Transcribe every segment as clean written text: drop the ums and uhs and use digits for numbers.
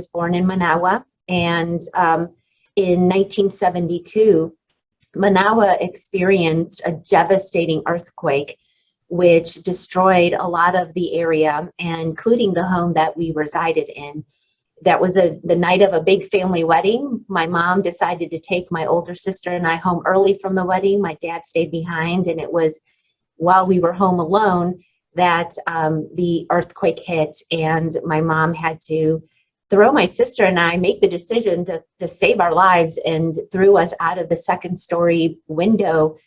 was born in Manawa, and in 1972, Manawa experienced a devastating earthquake, which destroyed a lot of the area, including the home that we resided in. That was the night of a big family wedding. My mom decided to take my older sister and I home early from the wedding. My dad stayed behind, and it was while we were home alone that the earthquake hit, and my mom had to throw my sister and I, make the decision to save our lives, and threw us out of the second-story window,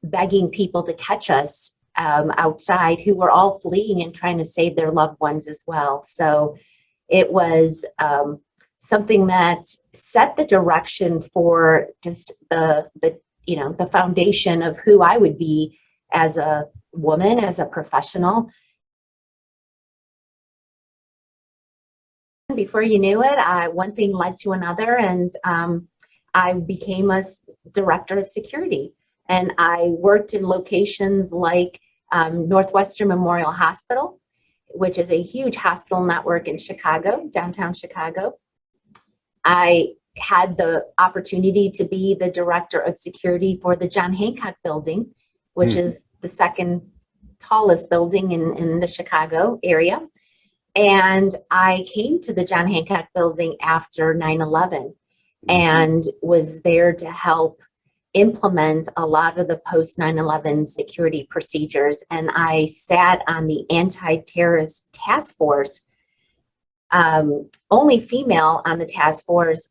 begging people to catch us outside, who were all fleeing and trying to save their loved ones as well. So it was something that set the direction for just the foundation of who I would be as a woman, as a professional. Before you knew it, one thing led to another, and I became a director of security. And I worked in locations like Northwestern Memorial Hospital, which is a huge hospital network in Chicago, downtown Chicago. I had the opportunity to be the director of security for the John Hancock building, which is the second tallest building in the Chicago area. And I came to the John Hancock building after 9/11 and was there to help implement a lot of the post 9/11 security procedures. And I sat on the anti-terrorist task force, only female on the task force.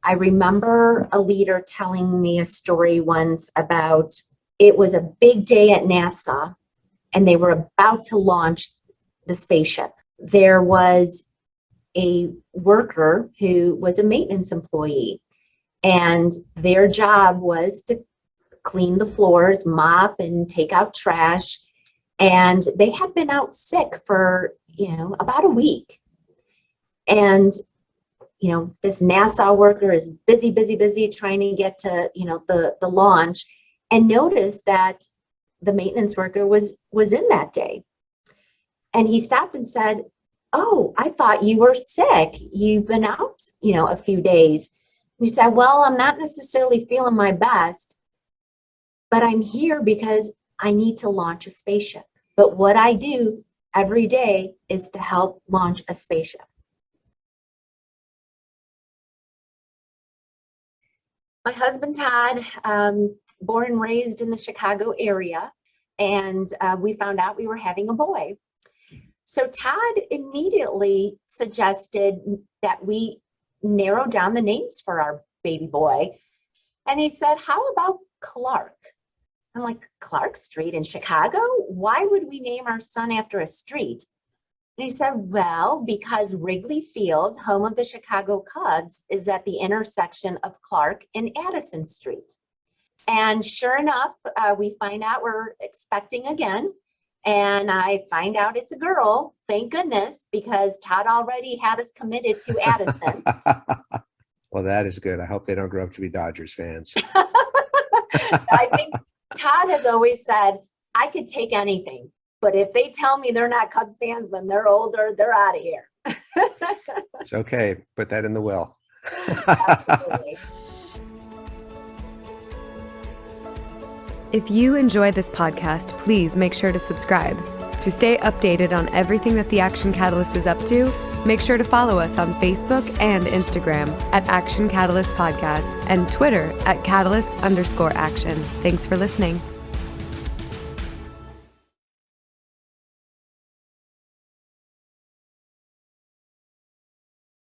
I remember a leader telling me a story once about, it was a big day at NASA and they were about to launch the spaceship. There was a worker who was a maintenance employee, and their job was to clean the floors, mop, and take out trash. And they had been out sick for, about a week. And this NASA worker is busy trying to get to, the launch, and noticed that the maintenance worker was in that day. And he stopped and said, "Oh, I thought you were sick. You've been out, a few days." And he said, "Well, I'm not necessarily feeling my best, but I'm here because I need to launch a spaceship. But what I do every day is to help launch a spaceship." My husband, Todd, born and raised in the Chicago area, and we found out we were having a boy. So Todd immediately suggested that we narrow down the names for our baby boy. And he said, "How about Clark?" I'm like, "Clark Street in Chicago? Why would we name our son after a street?" And he said, "Well, because Wrigley Field, home of the Chicago Cubs, is at the intersection of Clark and Addison Street." And sure enough, we find out we're expecting again. And I find out it's a girl, thank goodness, because Todd already had us committed to Addison. Well, that is good. I hope they don't grow up to be Dodgers fans. I think Todd has always said, "I could take anything, but if they tell me they're not Cubs fans when they're older, they're out of here." It's okay. Put that in the will. Absolutely. If you enjoy this podcast, please make sure to subscribe. To stay updated on everything that the Action Catalyst is up to, make sure to follow us on Facebook and Instagram at Action Catalyst Podcast and Twitter at Catalyst_Action. Thanks for listening.